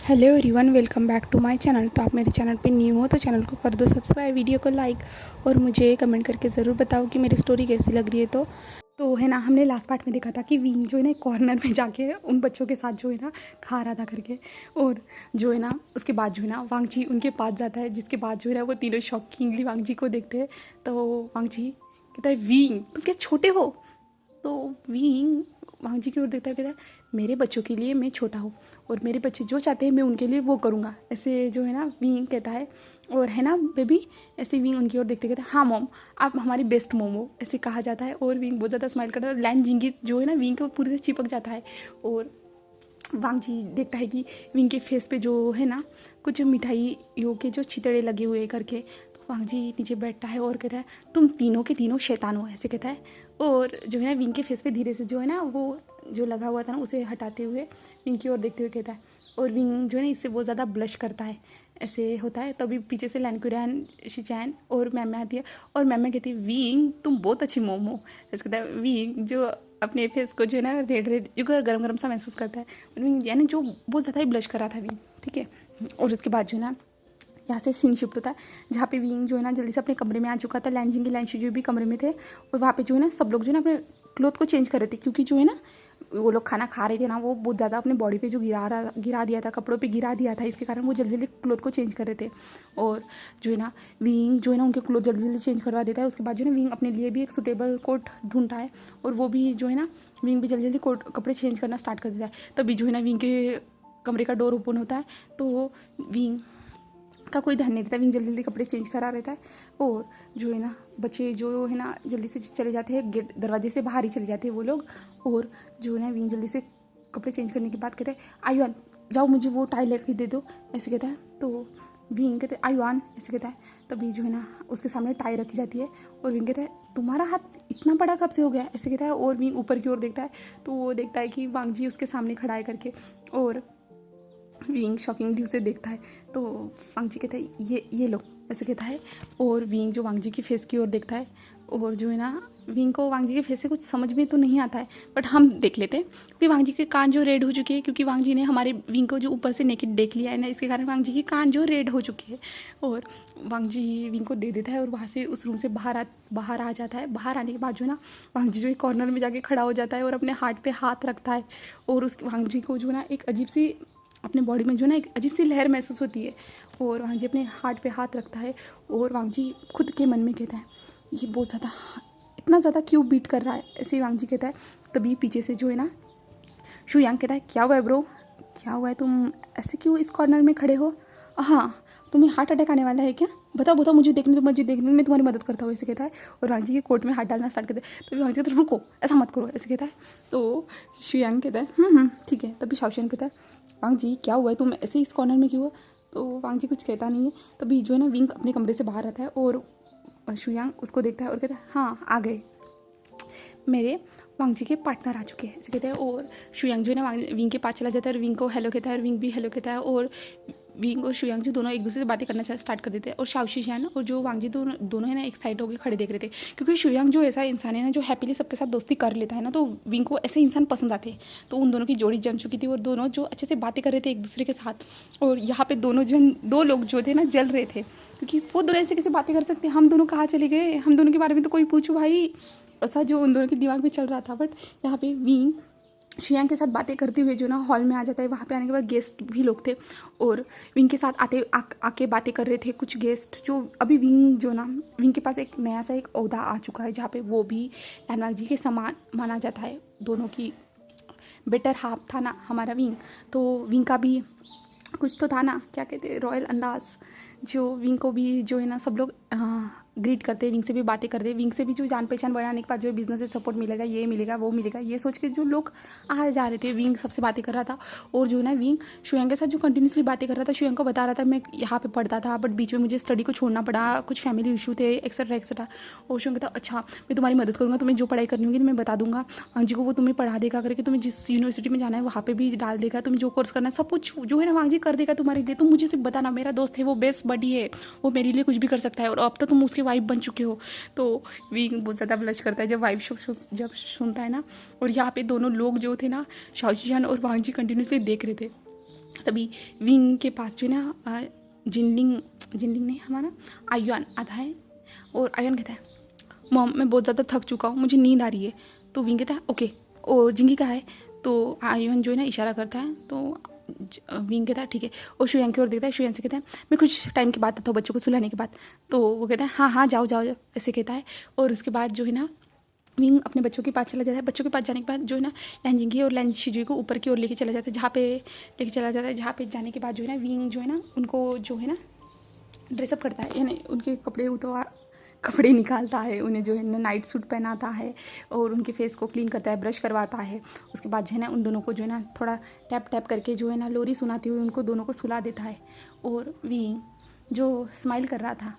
Hello everyone, welcome back to my channel. तो आप मेरे चैनल पे न्यू हो तो चैनल को कर दो सब्सक्राइब, वीडियो को लाइक और मुझे कमेंट करके ज़रूर बताओ कि मेरी स्टोरी कैसी लग रही है। तो है ना, हमने लास्ट पार्ट में देखा था कि विंग जो है ना कॉर्नर में जाके उन बच्चों के साथ जो है ना खा रहा था करके। और जो है ना उसके बाद जो है ना वांगजी उनके पास जाता है, जिसके बाद जो है ना वो तीनों शॉकिंगली वांगजी को देखते हैं। तो वांगजी कहता है, विंग तुम क्या छोटे हो? तो विंग वांगजी की ओर देखता है, कहता है मेरे बच्चों के लिए मैं छोटा हूँ और मेरे बच्चे जो चाहते हैं मैं उनके लिए वो करूँगा, ऐसे जो है ना विंग कहता है। और है ना बेबी, ऐसे विंग उनकी ओर देखते कहते हैं हाँ मॉम, आप हमारी बेस्ट मॉम हो, ऐसे कहा जाता है। और विंग बहुत ज़्यादा स्माइल करता है। लैन जिंगी जो है ना विंग के पूरी तरह चिपक जाता है। और वांगजी देखता है कि विंग के फेस पे जो है ना कुछ मिठाइयों के जो छितड़े लगे हुए करके। तो वांगजी नीचे बैठता है और कहता है तुम तीनों के तीनों शैतान हो, ऐसे कहता है। और जो है ना विंग के फेस पे धीरे से जो है ना वो जो लगा हुआ था ना उसे हटाते हुए विंग की ओर देखते हुए कहता है। और विंग जो है ना इससे बहुत ज़्यादा ब्लश करता है, ऐसे होता है। तभी पीछे से लैनकुरैन, शिचैन और मैम आती है। और मैम कहती है विंग तुम बहुत अच्छी मोम हो, ऐसे कहता है। विंग जो अपने फेस को जो है ना रेड रेड जो गरम गरम सा महसूस करता है, विंग यानी जो बहुत ज़्यादा ही ब्लश कर रहा था विंग, ठीक है। और उसके बाद जो है ना यहाँ से सीन शिफ्ट होता है, जहाँ पे विंग जो है ना जल्दी से अपने कमरे में आ चुका था। लैनजिंग की लैंशी जो भी कमरे में थे, और वहाँ पे जो है ना सब लोग जो है ना अपने क्लोथ को चेंज कर रहे थे, क्योंकि जो है ना वो लोग खाना खा रहे थे ना, वो बहुत ज़्यादा अपने बॉडी पे जो गिरा दिया था, कपड़ों पे गिरा दिया था, इसके कारण वो जल्दी जल्दी क्लोथ को चेंज कर रहे थे। और जो है ना विंग जो है ना उनके क्लोथ जल्दी जल्दी चेंज करवा देता है। उसके बाद जो है ना विंग अपने लिए भी एक सूटेबल कोट ढूंढता है, और वो भी जो है ना विंग भी जल्दी जल्दी कोट कपड़े चेंज करना स्टार्ट कर देता है। तभी जो है ना विंग के कमरे का डोर ओपन होता है, तो विंग का कोई ध्यान नहीं रहता, विंग जल्दी जल्दी कपड़े चेंज करा रहता है। और जो है ना बच्चे जो है ना जल्दी से चले जाते हैं, गेट दरवाजे से बाहर ही चले जाते हैं वो लोग। और जो है ना विंग जल्दी से कपड़े चेंज करने के बाद कहते हैं आयुआन जाओ मुझे वो टाई लेके दे दो, ऐसे कहता है। तो विंग कहते हैं आयुआन, ऐसे कहता है। तभी जो है ना उसके सामने टाई रखी जाती है, और विंग कहता है तुम्हारा हाथ इतना बड़ा कब से हो गया, ऐसे कहता है। और विंग ऊपर की ओर देखता है, तो वो देखता है कि वांगजी उसके सामने खड़ा है करके। और विंग शॉकिंगली उसे देखता है, तो वांगजी कहता है ये लो, ऐसे कहता है। और विंग जो वांगजी की फेस की ओर देखता है, और जो है ना विंग को वांगजी के फेस से कुछ समझ में तो नहीं आता है, बट हम देख लेते हैं क्योंकि वांगजी के कान जो रेड हो चुके हैं, क्योंकि वांगजी ने हमारे विंग को जो ऊपर से नेकेड देख लिया है ना, इसके कारण वांगजी के कान जो रेड हो चुके हैं। और वांगजी विंग को दे देता है, और वहाँ से उस रूम से बाहर आ जाता है। बाहर आने के बाद जो है ना वांगजी जो एक कॉर्नर में जाके खड़ा हो जाता है और अपने हार्ट पे हाथ रखता है। और उस वांगजी को जो है ना एक अजीब सी अपने बॉडी में जो है ना एक अजीब सी लहर महसूस होती है, और वांगजी अपने हार्ट पे हाथ रखता है। और वांगजी खुद के मन में कहता है ये बहुत ज़्यादा, इतना ज़्यादा क्यों बीट कर रहा है, ऐसे ही वांगजी कहता है। तभी पीछे से जो है ना शुयांग कहता है क्या हुआ है ब्रो, क्या हुआ है, तुम ऐसे क्यों इस कॉर्नर में खड़े हो? हाँ, तुम्हें हार्ट अटैक आने वाला है क्या? बताओ बताओ मुझे देखने में मैं तुम्हारी मदद करता हूँ, ऐसे कहता है। और वांगजी के कोट में हाथ डालना स्टार्ट करता है। तभी वांगजी कहता है रुको, ऐसा मत करो, ऐसे कहता है। तो शुयांग कहता है ठीक है। तभी शाओशियन कहता है वांगजी क्या हुआ है, तुम ऐसे इस कॉर्नर में क्यों हो? तो वांगजी कुछ कहता नहीं है। तभी जो है ना विंग अपने कमरे से बाहर आता है, और शुयांग उसको देखता है और कहता है हाँ आ गए, मेरे वांगजी के पार्टनर आ चुके हैं, ऐसे कहते हैं। और शुयांग जो है ना विंग के पास चला जाता है और विंग को हेलो कहता है, और विंग भी हेलो कहता है। और विंग और शुयांग जो दोनों एक दूसरे से बातें करना स्टार्ट कर देते हैं। और शाओशियान और जो वांगजी दोनों है ना एक साइड होकर खड़े देख रहे थे, क्योंकि शुयांग जो ऐसा इंसान है ना जो हैप्पीली सबके साथ दोस्ती कर लेता है ना, तो विंग को ऐसे इंसान पसंद आते हैं। तो उन दोनों की जोड़ी जम चुकी थी, और दोनों जो अच्छे से बातें कर रहे थे एक दूसरे के साथ। और यहाँ पे दो लोग जो थे ना जल रहे थे, क्योंकि वो दोनों ऐसे कैसे बातें कर सकते, हम दोनों कहाँ चले गए, हम दोनों के बारे में तो कोई पूछो भाई, ऐसा जो उन दोनों के दिमाग में चल रहा था। बट यहाँ पे विंग शुयांग के साथ बातें करते हुए जो ना हॉल में आ जाता है। वहाँ पे आने के बाद गेस्ट भी लोग थे, और विंग के साथ आके बातें कर रहे थे कुछ गेस्ट, जो अभी विंग जो ना विंग के पास एक नया सा एक ओहदा आ चुका है, जहाँ पे वो भी लैनवाग जी के समान माना जाता है। दोनों की बेटर हाफ था ना हमारा विंग, तो विंग का भी कुछ तो था ना, क्या कहते हैं, रॉयल अंदाज, जो विंग को भी जो है ना सब लोग ग्रीट करते हैं, विंग से भी बातें करते हैं। विंग से भी जो जान पहचान बढ़ाने के बाद जो बिजनेस से सपोर्ट मिलेगा, ये मिलेगा वो मिलेगा, ये सोच के जो लोग आ जा रहे थे। विंग सबसे बातें कर रहा था, और जो है ना विंग शुयांग के साथ जो कंटिन्यूसली बातें कर रहा था, शुयांग को बता रहा था मैं यहाँ पे पढ़ता था बट बीच में मुझे स्टडी को छोड़ना पड़ा, कुछ फैमिली इशू थे एक्सेट्रा एक्सेट्रा। और शुयांग कहता अच्छा मैं तुम्हारी मदद करूँगा, तुम्हें जो पढ़ाई करनी होगी मैं बता दूंगा, वांगजी को वो तुम्हें पढ़ा देगा करके, तुम्हें जिस यूनिवर्सिटी में जाना है वहाँ पे भी डाल देगा, तुम्हें जो कोर्स करना है सब कुछ जो है ना वांगजी कर देगा तुम्हारे लिए। तुम मुझे सिर्फ बताना, मेरा दोस्त है, वो बेस्ट बडी है, वो मेरे लिए कुछ भी कर सकता है, और अब तो तुम उसकी वाइफ बन चुके हो। तो विंग बहुत ज़्यादा ब्लश करता है जब वाइफ जब सुनता है ना। और यहाँ पे दोनों लोग जो थे ना शाओशियान और वांगजी कंटिन्यूसली देख रहे थे, तभी विंग के पास जो है ना जिनलिंग नहीं हमारा आयुआन आता है और आयुआन कहता है मॉम मैं बहुत ज़्यादा थक चुका हूँ, मुझे नींद आ रही है। तो विंग कहता है ओके। और जिंगी का है तो आयुआन जो है ना इशारा करता है तो विंग कहता है ठीक है। और शुयांग की ओर देखता है, शुयांग से कहता है मैं कुछ टाइम के बाद आता हूँ बच्चों को सुलाने के बाद। तो वो कहता है हाँ हाँ जाओ जाओ जाओ ऐसे कहता है। और उसके बाद जो है ना विंग अपने बच्चों के पास चला जाता है। बच्चों के पास जाने के बाद जो है ना लैंजिंगी और लैंज शिजुई को ऊपर की ओर लेके चला जाता है, जहाँ पे जाने के बाद जो है ना विंग जो है ना उनको जो है ना ड्रेसअप करता है, यानी उनके कपड़े निकालता है, उन्हें जो है ना नाइट सूट पहनाता है और उनके फेस को क्लीन करता है, ब्रश करवाता है। उसके बाद जो है ना उन दोनों को जो है ना थोड़ा टैप टैप करके जो है ना लोरी सुनाते हुए उनको दोनों को सुला देता है। और विंग जो स्माइल कर रहा था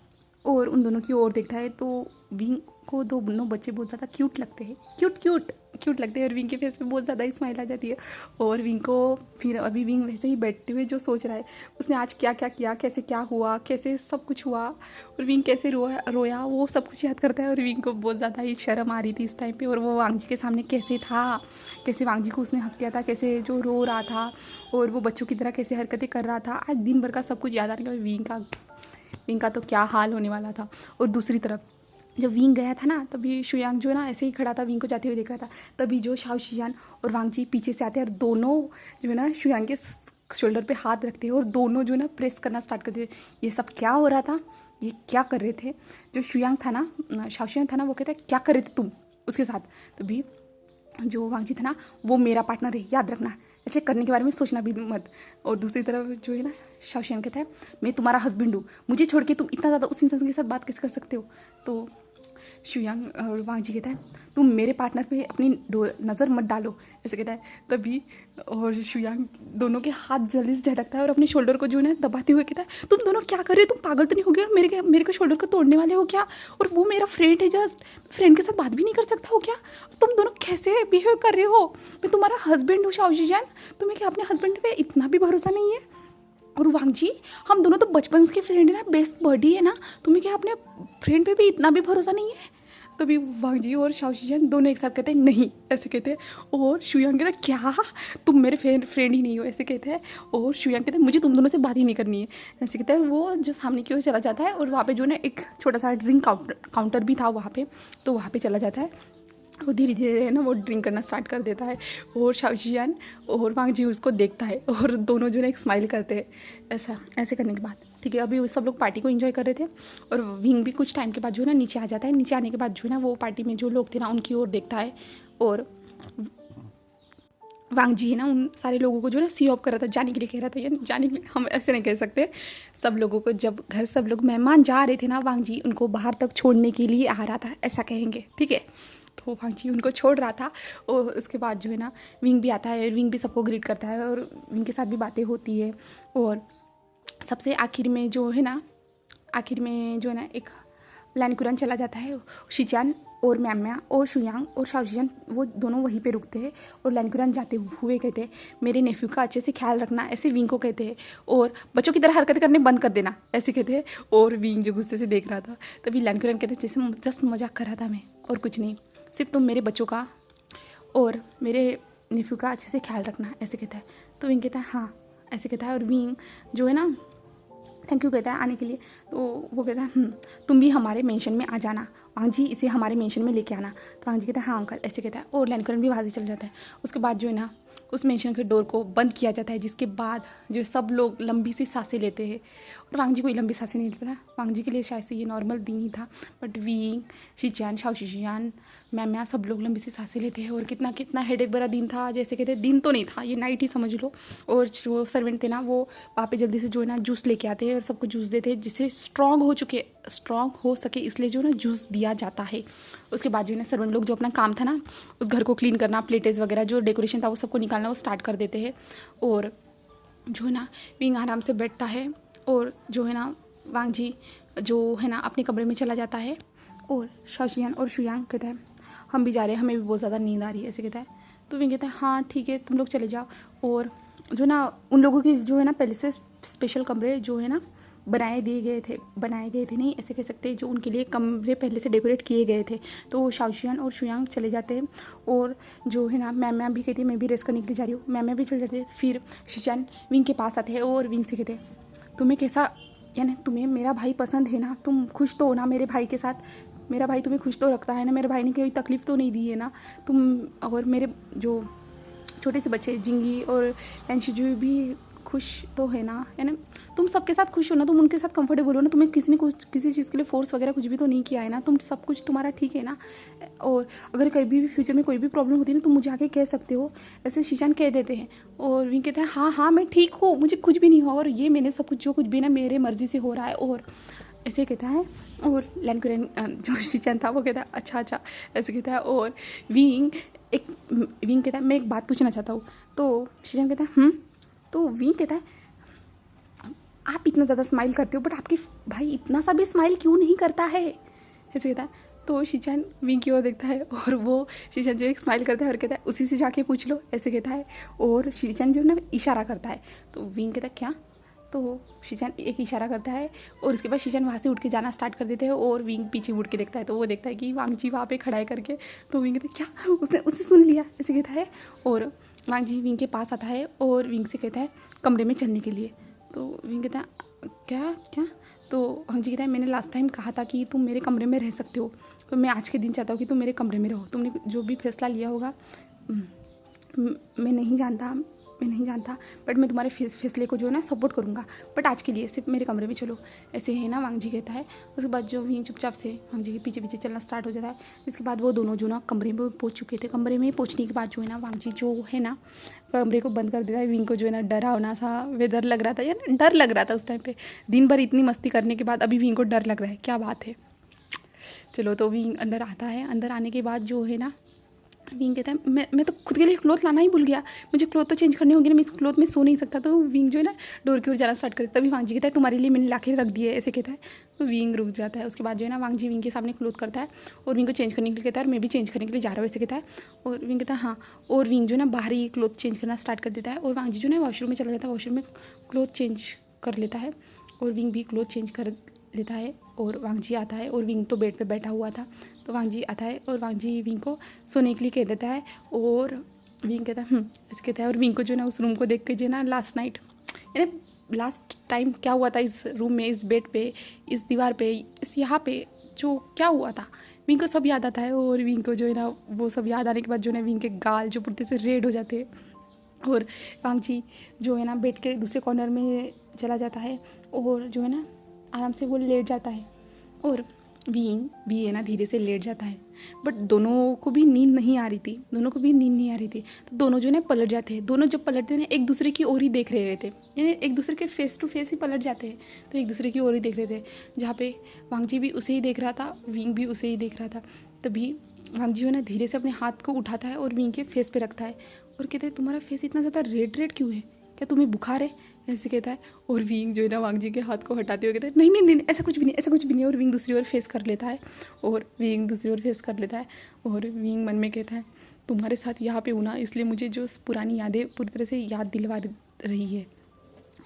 और उन दोनों की ओर देखता है तो विंग को दोनों बच्चे बहुत ज़्यादा क्यूट लगते हैं, क्यूट लगते हैं और विंग के फेस पे बहुत ज़्यादा ही स्माइल आ जाती है। और विंग को फिर अभी विंग वैसे ही बैठते हुए जो सोच रहा है उसने आज क्या क्या किया, कैसे क्या हुआ, कैसे सब कुछ हुआ और विंग कैसे रोया वो सब कुछ याद करता है। और विंग को बहुत ज़्यादा ही शर्म आ रही थी इस टाइम पे, और वो वांगजी के सामने कैसे था, कैसे वांगजी को उसने हक किया था, कैसे जो रो रहा था और वो बच्चों की तरह कैसे हरकतें कर रहा था। आज दिन भर का सब कुछ याद आ रहा है। विंग का तो क्या हाल होने वाला था। और दूसरी तरफ जब विंग गया था ना तभी शुयांग जो है ना ऐसे ही खड़ा था, विंग को जाते हुए देख रहा था। तभी जो शाओ शियान और वांगजी पीछे से आते हैं और दोनों जो है ना शुयांग के शोल्डर पे हाथ रखते हैं और दोनों जो है ना प्रेस करना स्टार्ट करते हैं। ये सब क्या हो रहा था, ये क्या कर रहे थे? जो शुयांग था ना, शाओ शियान था ना, वो कहता है क्या कर रहे थे तुम उसके साथ? तभी जो वांगजी था ना वो मेरा पार्टनर है, याद रखना, ऐसे करने के बारे में सोचना भी मत। और दूसरी तरफ जो है ना शाओ शियान कहता है मैं तुम्हारा हस्बैंड हूँ, मुझे छोड़ के तुम इतना ज़्यादा उस इंसान के साथ बात कैसे कर सकते हो? तो शुयांग और वांगजी कहता है तुम मेरे पार्टनर पे अपनी नज़र मत डालो, ऐसे कहता है। तभी और शुयांग दोनों के हाथ जल्दी से झटकता है और अपने शोल्डर को जो है ना दबाते हुए कहता है तुम दोनों क्या कर रहे हो, तुम पागल तो नहीं हो गए और मेरे को शोल्डर को तोड़ने वाले हो क्या? और वो मेरा फ्रेंड है, जस्ट फ्रेंड के साथ बात भी नहीं कर सकता हो क्या? तुम दोनों कैसे बिहेव कर रहे हो? मैं तुम्हारा हस्बैंड हूँ शाओ शियान, तुम्हें क्या अपने हस्बैंड पे इतना भी भरोसा नहीं है? और वांगजी हम दोनों तो बचपन के फ्रेंड है ना, बेस्ट बडी है ना, तुम्हें क्या अपने फ्रेंड पे भी इतना भी भरोसा नहीं है? तभी वांगजी और शाओ शियान दोनों एक साथ कहते हैं नहीं, ऐसे कहते हैं। और शुयांग कहता है क्या तुम मेरे फ्रेंड ही नहीं हो, ऐसे कहते हैं। और शुयांग कहते हैं मुझे तुम दोनों से बात ही नहीं करनी है, ऐसे कहते हैं। वो जो सामने की ओर चला जाता है और वहाँ पे जो ना एक छोटा सा ड्रिंक काउंटर भी था वहाँ पे, तो वहाँ पे चला जाता है। वो धीरे धीरे ना वो ड्रिंक करना स्टार्ट कर देता है और शाओ शियान और वांगजी उसको देखता है और दोनों जो है एक स्माइल करते हैं। ऐसे करने के बाद ठीक है, अभी सब लोग पार्टी को एंजॉय कर रहे थे और विंग भी कुछ टाइम के बाद जो है ना नीचे आ जाता है। नीचे आने के बाद जो है ना वो पार्टी में जो लोग थे ना उनकी ओर देखता है और वांगजी है ना उन सारे लोगों को जो है ना सी ऑफ कर रहा था, जाने के लिए कह रहा था। यानी जाने के लिए हम ऐसे नहीं कह सकते, सब लोगों को जब घर सब लोग मेहमान जा रहे थे ना वांगजी उनको बाहर तक छोड़ने के लिए आ रहा था, ऐसा कहेंगे ठीक है। तो वांगजी उनको छोड़ रहा था और उसके बाद जो है ना विंग भी आता है, विंग भी सबको ग्रीट करता है और विंग के साथ भी बातें होती है। और सबसे आखिर में जो है ना एक लैनकुरान चला जाता है। शिचान और म्याम्या और शुयांग और शाओ शियान वो दोनों वहीं पे रुकते हैं और लैनकुरान जाते हुए कहते हैं मेरे नेफ्यू का अच्छे से ख्याल रखना, ऐसे विंग को कहते हैं। और बच्चों की तरह हरकतें करने बंद कर देना, ऐसे कहते हैं। और विंग जो गुस्से से देख रहा था तभी लैनकुरान कहते हैं जैसे जस्ट मजाक कर रहा था मैं, और कुछ नहीं, सिर्फ तुम मेरे बच्चों का और मेरे नेफ्यू का अच्छे से ख्याल रखना, ऐसे कहता है। तो विंग कहता है हाँ, ऐसे कहता है। और विंग जो है ना थैंक यू कहता है आने के लिए। तो वो कहता है तुम भी हमारे मेंशन में आ जाना, वांगजी इसे हमारे मेंशन में लेके आना। तो वांगजी कहता है हाँ अंकल, ऐसे कहता है। और लैनकुरान भी वहाँ से चल जाता है। उसके बाद जो है ना उस मेंशन के डोर को बंद किया जाता है, जिसके बाद जो सब लोग लंबी सी सांसें लेते हैं। और वांगजी कोई लंबी सांसें नहीं लेता था, वांगजी के लिए शायद से ये नॉर्मल दिन ही था, बट विंग, शिचान, शाओ शियान, म्याम्या सब लोग लंबी सी सांसें लेते हैं। और कितना हेडेक भरा दिन था, जैसे कहते हैं दिन तो नहीं था, ये नाइट ही समझ लो। और जो सर्वेंट थे ना वो वहाँ पे जल्दी से जो है ना जूस लेके आते हैं और सबको जूस देते हैं, जिससे स्ट्रॉन्ग हो सके इसलिए जो है ना जूस दिया जाता है। उसके बाद जो है ना सर्वेंट लोग जो अपना काम था ना उस घर को क्लीन करना, प्लेटेस वगैरह जो डेकोरेशन था वो सबको निकालना वो स्टार्ट कर देते हैं। और जो है ना विंग आराम से बैठता है और जो है ना वांगजी जो है ना अपने कमरे में चला जाता है। और शाओ शियान और शुयांग कहता है हम भी जा रहे हैं, हमें भी बहुत ज़्यादा नींद आ रही है, ऐसे कहता है। तो विंग कहता है हाँ ठीक है तुम लोग चले जाओ। और जो ना उन लोगों की जो है ना पहले से स्पेशल कमरे जो है ना बनाए गए थे नहीं ऐसे कह सकते हैं, जो उनके लिए कमरे पहले से डेकोरेट किए गए थे। तो शाओशियान और शुयांग चले जाते हैं और जो है ना मैम भी कहती है मैं भी रेस्ट करने के लिए जा रही हूँ, मैम भी चले जाते हैं। फिर शीचान विंग के पास आते हैं और विंग से कहते हैं तुम्हें कैसा, यानी तुम्हें मेरा भाई पसंद है ना, तुम खुश तो हो ना मेरे भाई के साथ, मेरा भाई तुम्हें खुश तो रखता है ना, मेरे भाई ने कोई तकलीफ़ तो नहीं दी है ना तुम, और मेरे जो छोटे से बच्चे जिंगी और लैंशिजू भी खुश तो है ना, यानी तुम सबके साथ खुश हो ना, तुम उनके साथ कंफर्टेबल हो ना, तुम्हें किसी ने कुछ किसी चीज़ के लिए फोर्स वगैरह कुछ भी तो नहीं किया है ना, तुम सब कुछ तुम्हारा ठीक है ना, और अगर कभी भी फ्यूचर में कोई भी प्रॉब्लम होती है ना तुम मुझे आके कह सकते हो, ऐसे शीशान कह देते हैं। और विंग कहता है हाँ हाँ मैं ठीक हूँ, मुझे कुछ भी नहीं हुआ, और ये मैंने सब कुछ जो कुछ भी ना मेरे मर्जी से हो रहा है, और ऐसे कहता है। और लैनकुरन जो शीचान था वो कहता है अच्छा ऐसे कहता है। और विंग कहता है मैं एक बात पूछना चाहता हूँ। तो शीचान कहता है तो विंग कहता है आप इतना ज़्यादा स्माइल करते हो बट आपके भाई इतना सा भी स्माइल क्यों नहीं करता है, ऐसे कहता है। तो शीचान विंग की ओर देखता है और वो शीचान जो एक स्माइल करता है और कहता है उसी से जाके पूछ लो, ऐसे कहता है। और शीचान जो ना इशारा करता है, तो विंग कहता है क्या, तो शीचान एक इशारा करता है और उसके बाद शीचान वहाँ से उठ के जाना स्टार्ट कर देते हैं। और विंग पीछे मुड़ के देखता है तो वो देखता है कि वांग जी वहाँ पे खड़ा है करके। तो विंग कहता है क्या, उसने सुन लिया, ऐसे कहता है। और वांग जी विंग के पास आता है और विंग से कहता है कमरे में चलने के लिए। तो विंग कहता है क्या, तो वांग जी कहता है मैंने लास्ट टाइम कहा था कि तुम मेरे कमरे में रह सकते हो, तो मैं आज के दिन चाहता हूँ कि तुम मेरे कमरे में रहो, तुमने जो भी फैसला लिया होगा मैं नहीं जानता बट मैं तुम्हारे फैसले को जो है ना सपोर्ट करूँगा, बट आज के लिए सिर्फ मेरे कमरे में चलो, ऐसे है ना वांग जी कहता है। उसके बाद जो विंग चुपचाप से वांग जी के पीछे चलना स्टार्ट हो जाता है। जिसके बाद वो दोनों जो ना कमरे में पहुँच चुके थे, कमरे में पहुँचने के बाद जो है ना वांग जी जो है ना कमरे को बंद कर देता है। विंग को जो है ना डरावना सा वेदर लग रहा था, यार डर लग रहा था उस टाइम पर, दिन भर इतनी मस्ती करने के बाद अभी विंग को डर लग रहा है, क्या बात है। चलो तो विंग अंदर आता है, अंदर आने के बाद जो है ना विंग कहता है मैं तो खुद के लिए क्लोथ लाना ही भूल गया, मुझे क्लोथ तो चेंज करने होंगे ना, मैं इस क्लोथ में सो नहीं सकता। तो विंग जो है ना डोर की ओर जाना स्टार्ट करता है। तभी वांग जी कहता है तुम्हारे लिए मैंने ला के रख दिए, ऐसे कहता है। तो विंग रुक जाता है। उसके बाद जो है ना वांग जी विंग के सामने क्लोथ करता है और विंग को चेंज करने के लिए कहता है और मैं भी चेंज करने के लिए जा रहा हूँ, ऐसे कहता है। और विंग कहता है हाँ, और विंग जो है ना बाहर ही क्लोथ चेंज करना स्टार्ट कर देता है। और वांग जी जो है वॉशरूम में चला जाता है, वॉशरूम में क्लोथ चेंज कर लेता है और विंग भी क्लोथ चेंज कर लेता है। और वांग जी आता है और विंग तो बेड पे बैठा हुआ था, तो वांग जी आता है और वांग जी विंग को सोने के लिए कह देता है। और विंग कहता है ऐसे कहता है। और विंग को जो है ना उस रूम को देख के जो है ना लास्ट नाइट, यानी लास्ट टाइम क्या हुआ था इस रूम में, इस बेड पे, इस दीवार पे, इस यहाँ पे जो क्या हुआ था, विंग को सब याद आता है। और विंग को जो है ना वो सब याद आने के बाद जो है ना विंग के गाल जो पूरी से रेड हो जाते हैं। और वांग जी जो है ना बेड के दूसरे कॉर्नर में चला जाता है और जो है ना आराम से वो लेट जाता है। और विंग भी है ना धीरे से लेट जाता है, बट दोनों को भी नींद नहीं आ रही थी, तो दोनों जो है ना पलट जाते हैं। दोनों जब पलटते हैं ना एक दूसरे की ओर ही देख रहे थे, यानी एक दूसरे के फेस टू फेस ही पलट जाते हैं, तो एक दूसरे की ओर ही देख रहे थे। जहाँ पे वांग जी भी उसे ही देख रहा था, विंग भी उसे ही देख रहा था। तभी वांग जी है ना धीरे से अपने हाथ को उठाता है और विंग के फेस पे रखता है और कहता है तुम्हारा फेस इतना ज़्यादा रेड क्यों है, क्या तुम्हें बुखार है, ऐसे कहता है। और विंग जो है ना वांग जी के हाथ को हटाते हुए कहता है नहीं ऐसा कुछ भी नहीं। और विंग दूसरी ओर फेस कर लेता है और विंग मन में कहता है तुम्हारे साथ यहाँ पे हूँ ना, इसलिए मुझे जो पुरानी यादें पूरी तरह से याद दिलवा रही है।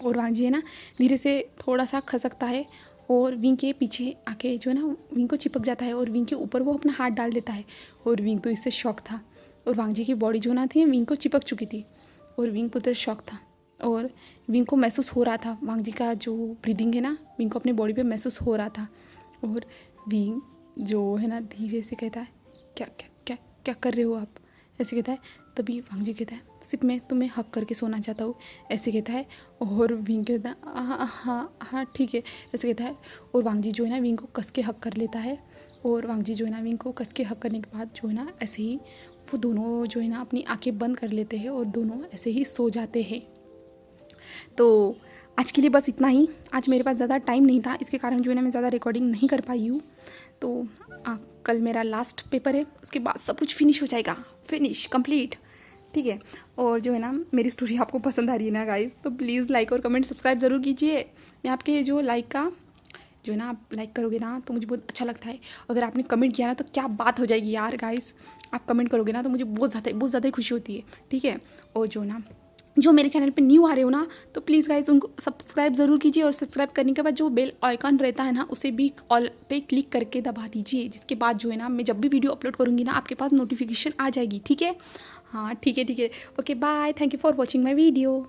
और वांग जी है ना धीरे से थोड़ा सा खसकता है और विंग के पीछे आके जो है ना विंग को चिपक जाता है और विंग के ऊपर वो अपना हाथ डाल देता है। और विंग तो इससे शॉक था और वांग जी की बॉडी जो ना थी विंग को चिपक चुकी थी और विंग पूरा शॉक था। और विंग को महसूस हो रहा था वांग जी का जो ब्रीदिंग है ना विंग को अपने बॉडी पे महसूस हो रहा था। और विंग जो है ना धीरे से कहता है क्या क्या क्या क्या कर रहे हो आप, ऐसे कहता है। तभी वांग जी कहता है सिर्फ मैं तुम्हें हक करके सोना चाहता हूँ, ऐसे कहता है। और विंग कहता है हाँ ठीक है, ऐसे कहता है। और वांग जी जो है ना विंग को कस के हक कर लेता है। और वांग जी जो है ना विंग को कस के हक करने के बाद जो है ना ऐसे ही वो दोनों जो है ना अपनी आंखें बंद कर लेते हैं और दोनों ऐसे ही सो जाते हैं। तो आज के लिए बस इतना ही। आज मेरे पास ज़्यादा टाइम नहीं था, इसके कारण जो है ना मैं ज़्यादा रिकॉर्डिंग नहीं कर पाई हूँ। तो कल मेरा लास्ट पेपर है, उसके बाद सब कुछ फिनिश हो जाएगा, कंप्लीट, ठीक है। और जो है ना मेरी स्टोरी आपको पसंद आ रही है ना गाइस, तो प्लीज़ लाइक और कमेंट सब्सक्राइब ज़रूर कीजिए। मैं आपके जो लाइक का जो है ना आप लाइक करोगे ना तो मुझे बहुत अच्छा लगता है। अगर आपने कमेंट किया ना तो क्या बात हो जाएगी यार गाइस, आप कमेंट करोगे ना तो मुझे बहुत ज़्यादा ही खुशी होती है, ठीक है। और जो ना जो मेरे चैनल पे न्यू आ रहे हो ना, तो प्लीज़ गाइज उनको सब्सक्राइब ज़रूर कीजिए, और सब्सक्राइब करने के बाद जो बेल आइकन रहता है ना, उसे भी ऑल पे क्लिक करके दबा दीजिए, जिसके बाद जो है ना, मैं जब भी वीडियो अपलोड करूँगी ना, आपके पास नोटिफिकेशन आ जाएगी। ठीक है, हाँ ठीक है, ठीक है। Okay bye, thank you for watching my video.